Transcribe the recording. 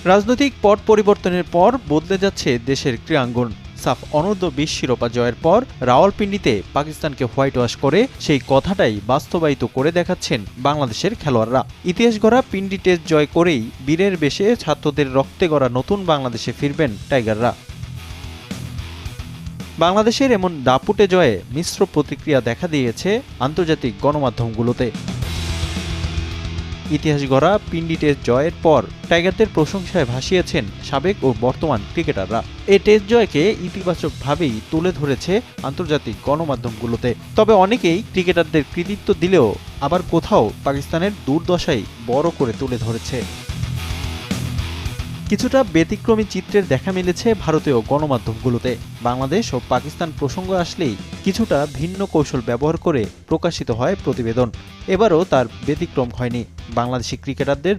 রাজনৈতিক পট পরিবর্তনের পর বদলে যাচ্ছে দেশের ক্রীড়াঙ্গন। সাফ অনূর্ধ্ব-20 শিরোপা জয়ের পর রাওয়ালপিন্ডিতে পাকিস্তানকে হোয়াইট ওয়াশ করে সেই কথাটাই বাস্তবায়িত করে দেখাচ্ছেন বাংলাদেশের খেলোয়াড়রা। ইতিহাস গড়া পিন্ডি টেস্ট জয় করেই বীরের বেশে ছাত্রদের রক্তে গড়া নতুন বাংলাদেশে ফিরবেন টাইগাররা। বাংলাদেশের এমন দাপুটে জয়ে মিশ্র প্রতিক্রিয়া দেখা দিয়েছে আন্তর্জাতিক গণমাধ্যমগুলোতে। ইতিহাস গড়া পিন্ডি টেস্ট জয়ের পর টাইগারদের প্রশংসায় ভাসিয়েছেন সাবেক ও বর্তমান ক্রিকেটাররা। এই টেস্ট জয়কে ইতিবাচকভাবেই তুলে ধরেছে আন্তর্জাতিক গণমাধ্যমগুলোতে। তবে অনেকেই ক্রিকেটারদের কৃতিত্ব দিলেও আবার কোথাও পাকিস্তানের দুর্দশাই বড় করে তুলে ধরেছে। কিছুটা ব্যতিক্রমী চিত্রের দেখা মিলেছে ভারতীয় গণমাধ্যমগুলোতে। বাংলাদেশ ও পাকিস্তান প্রসঙ্গ আসলেই কিছুটা ভিন্ন কৌশল ব্যবহার করে প্রকাশিত হয় প্রতিবেদন। এবারও তার ব্যতিক্রম হয়নি। বাংলাদেশি ক্রিকেটারদের